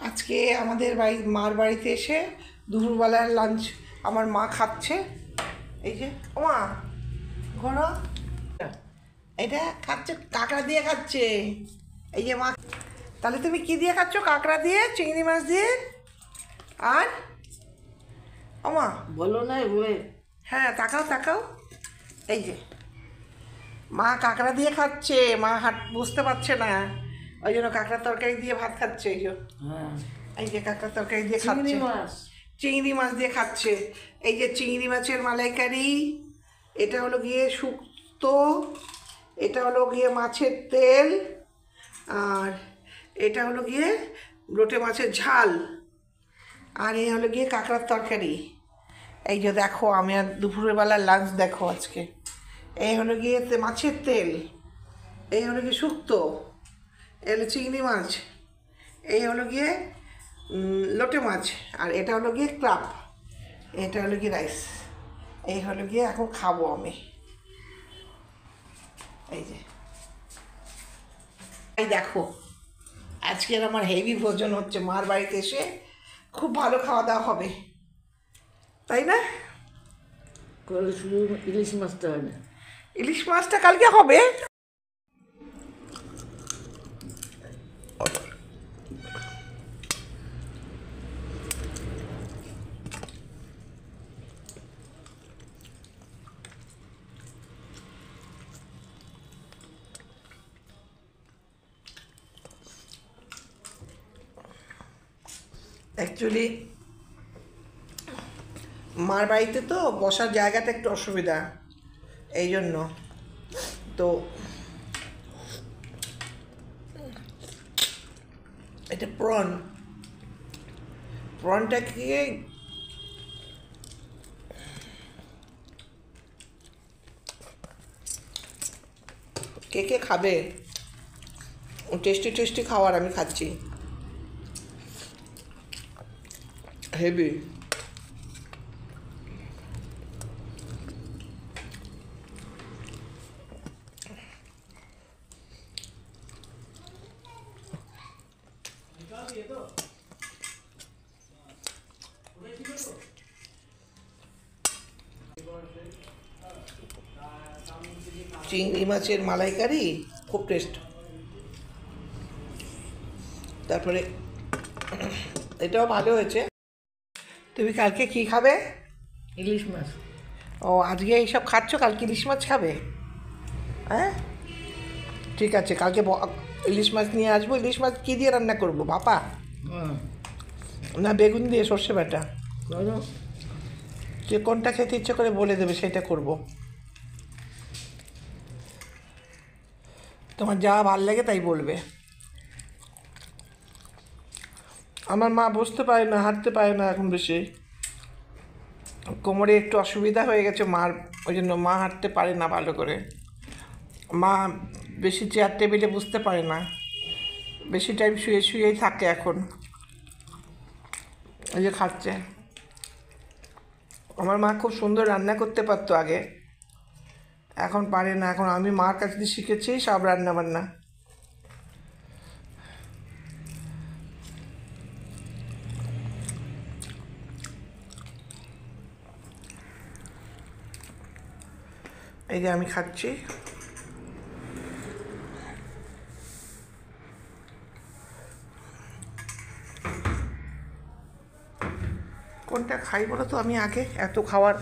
আজকে আমাদের মার বাড়িতে এসে দুপুরবেলার লাঞ্চ আমার মা খাচ্ছে। এই যে ও মা ঘোরো, এটা খাচ্ছে, কাঁকড়া দিয়ে খাচ্ছে। এই যে মা, তাহলে তুমি কি দিয়ে খাচ্ছ? কাঁকড়া দিয়ে, চিংড়ি মাছ দিয়ে, আর ও মা বলো না এগুলো। হ্যাঁ তাকাও তাকাও, এই যে মা কাঁকড়া দিয়ে খাচ্ছে। মা বুঝতে পারছে না, ওই জন্য কাঁকড়ার তরকারি দিয়ে ভাত খাচ্ছে। এই যে হ্যাঁ, এই যে কাঁকড়ার তরকারি দিয়ে চিংড়ি খাচ্ছে, মাছ। চিংড়ি মাছ দিয়ে খাচ্ছে। এই যে চিংড়ি মাছের মালাইকারি, এটা হলো গিয়ে শুক্তো, এটা হলো গিয়ে মাছের তেল, আর এটা হলো গিয়ে লোটে মাছের ঝাল, আর এই হলো গিয়ে কাঁকড়ার তরকারি। এই যে দেখো আমি আর দুপুরের বেলার লাঞ্চ দেখো আজকে। এই হলো গিয়ে মাছের তেল, এই হলো গিয়ে শুক্তো, এই হলো চিংড়ি মাছ, এই হলো গিয়ে লোটে মাছ, আর এটা হলো গিয়ে ক্রাব, এটা হলো গিয়ে রাইস। এই হলো গিয়ে এখন খাবো আমি। এই যে এই দেখো আজকের আমার হেভি ভোজন হচ্ছে মার বাড়িতে এসে, খুব ভালো খাওয়া দাওয়া হবে, তাই না? করে শুধু ইলিশ মাছটা হয় না। ইলিশ মাছটা কালকে হবে। অ্যাকচুয়ালি মার বাড়িতে তো বসার জায়গাটা একটু অসুবিধা, এই জন্য তো এটা প্রনটাকে কে কে খাবে? টেস্টি টেস্টি খাবার আমি খাচ্ছি, হেভি। চিংড়ি মাছের মালাইকারি খুব টেস্ট। তারপরে এটাও ভালো হয়েছে। তুমি কালকে কি খাবে? ইলিশ মাছ। ও আজকে এইসব খাচ্ছ, কালকে ইলিশ মাছ খাবে? হ্যাঁ ঠিক আছে, কালকে ইলিশ মাছ নিয়ে আসবো। ইলিশ মাছ কী দিয়ে রান্না করবো, ভাপা হ্যাঁ, না বেগুন দিয়ে সর্ষে বাটা? করো। যে কোনটা খেতে ইচ্ছে করে বলে দেবে, সেটা করব। তোমার যা ভাল লাগে তাই বলবে। আমার মা বসতে পারে না, হাঁটতে পারে না এখন বেশি, কোমরে একটু অসুবিধা হয়ে গেছে মার, ওই জন্য মা হাঁটতে পারে না ভালো করে। মা বেশি চেয়ার টেবিলে বুঝতে পারে না, বেশি টাইম শুয়ে শুয়েই থাকে এখন। ওই যে খাচ্ছে। আমার মা খুব সুন্দর রান্না করতে পারতো আগে, এখন পারে না। এখন আমি মার কাছ থেকে শিখেছি সব রান্না বান্না। এই যে আমি খাচ্ছি। কোনটা খাই বলো তো? আমি আগে এত খাওয়ার